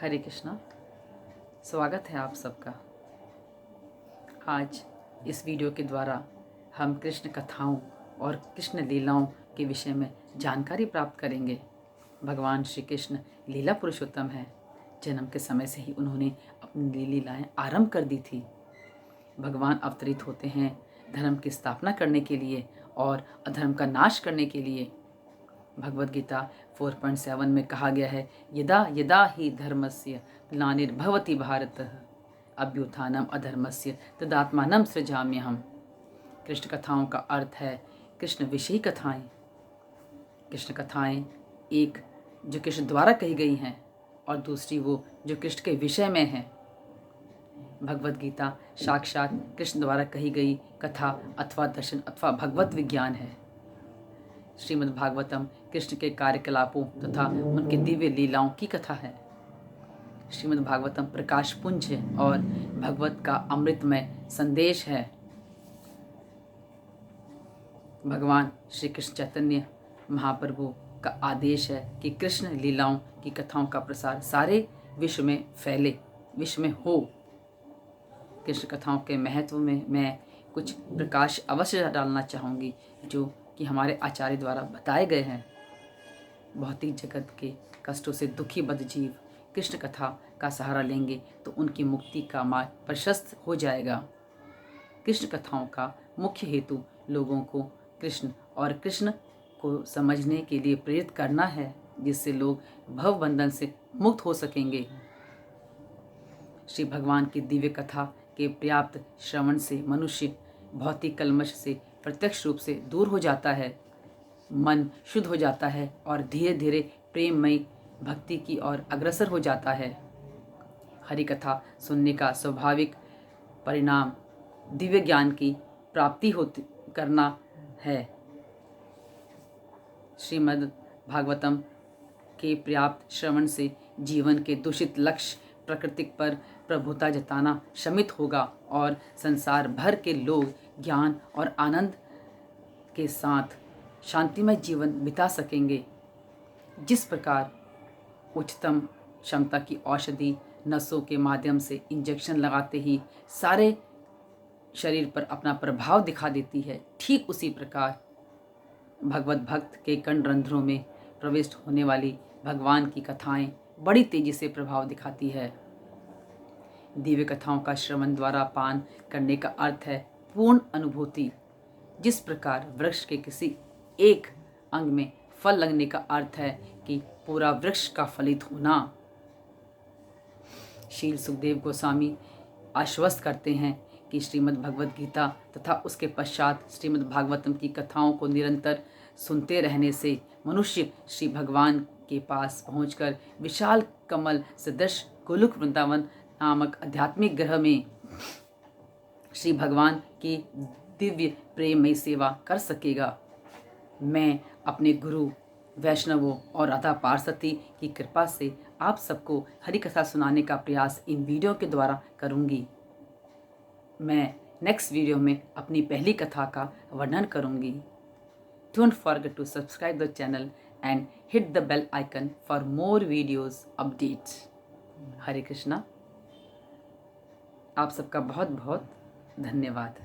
हरे कृष्णा। स्वागत है आप सबका। आज इस वीडियो के द्वारा हम कृष्ण कथाओं और कृष्ण लीलाओं के विषय में जानकारी प्राप्त करेंगे। भगवान श्री कृष्ण लीला पुरुषोत्तम है। जन्म के समय से ही उन्होंने अपनी लीलाएं आरंभ कर दी थी। भगवान अवतरित होते हैं धर्म की स्थापना करने के लिए और अधर्म का नाश करने के लिए। भगवद गीता 4.7 में कहा गया है, यदा यदा ही धर्मस्य ग्लानिर्भवति भारत अभ्युत्थानम अधर्मस्य तदात्मानं सृजाम्यहम्। कृष्ण कथाओं का अर्थ है कृष्ण विषयी कथाएं। कृष्ण कथाएं एक जो कृष्ण द्वारा कही गई हैं और दूसरी वो जो कृष्ण के विषय में हैं। भगवद गीता साक्षात कृष्ण द्वारा कही गई कथा अथवा दर्शन अथवा भगवत विज्ञान है। श्रीमद् भागवतम कृष्ण के कार्यकलापों तथा उनके दिव्य लीलाओं की कथा है। श्रीमद् भागवतम प्रकाश पुंज है और भगवत का अमृतमय संदेश है। भगवान श्री कृष्ण चैतन्य महाप्रभु का आदेश है कि कृष्ण लीलाओं की कथाओं का प्रसार सारे विश्व में फैले, विश्व में हो। कृष्ण कथाओं के महत्व में मैं कुछ प्रकाश अवश्य डालना चाहूँगी जो कि हमारे आचार्य द्वारा बताए गए हैं। भौतिक जगत के कष्टों से दुखी बद्धजीव कृष्ण कथा का सहारा लेंगे तो उनकी मुक्ति का मार्ग प्रशस्त हो जाएगा। कृष्ण कथाओं का मुख्य हेतु लोगों को कृष्ण और कृष्ण को समझने के लिए प्रेरित करना है, जिससे लोग भव बंधन से मुक्त हो सकेंगे। श्री भगवान की दिव्य कथा के पर्याप्त श्रवण से मनुष्य भौतिक कलमश से प्रत्यक्ष रूप से दूर हो जाता है, मन शुद्ध हो जाता है और धीरे धीरे प्रेममयी भक्ति की ओर अग्रसर हो जाता है। हरि कथा सुनने का स्वाभाविक परिणाम दिव्य ज्ञान की प्राप्ति होती करना है। श्रीमद् भागवतम के पर्याप्त श्रवण से जीवन के दूषित लक्ष्य प्रकृति पर प्रभुता जताना शमित होगा और संसार भर के लोग ज्ञान और आनंद के साथ शांतिमय जीवन बिता सकेंगे। जिस प्रकार उच्चतम क्षमता की औषधि नसों के माध्यम से इंजेक्शन लगाते ही सारे शरीर पर अपना प्रभाव दिखा देती है, ठीक उसी प्रकार भगवत भक्त के कण रंध्रों में प्रविष्ट होने वाली भगवान की कथाएं बड़ी तेजी से प्रभाव दिखाती है। दिव्य कथाओं का श्रवण द्वारा पान करने का अर्थ है पूर्ण अनुभूति। जिस प्रकार वृक्ष के किसी एक अंग में फल लगने का अर्थ है कि पूरा वृक्ष का फलित होना। शील सुखदेव गोस्वामी आश्वस्त करते हैं कि श्रीमद् भगवद गीता तथा उसके पश्चात श्रीमद् भागवतम की कथाओं को निरंतर सुनते रहने से मनुष्य श्री भगवान के पास पहुंचकर विशाल कमल सदृश गोलोक वृंदावन नामक आध्यात्मिक ग्रह में श्री भगवान की दिव्य प्रेममयी सेवा कर सकेगा। मैं अपने गुरु वैष्णवों और राधा पार्षदी की कृपा से आप सबको हरि कथा सुनाने का प्रयास इन वीडियो के द्वारा करूंगी। मैं नेक्स्ट वीडियो में अपनी पहली कथा का वर्णन करूंगी। Don't forget to subscribe the channel and hit the bell icon for more videos updates. Hare Krishna. आप सबका बहुत बहुत धन्यवाद।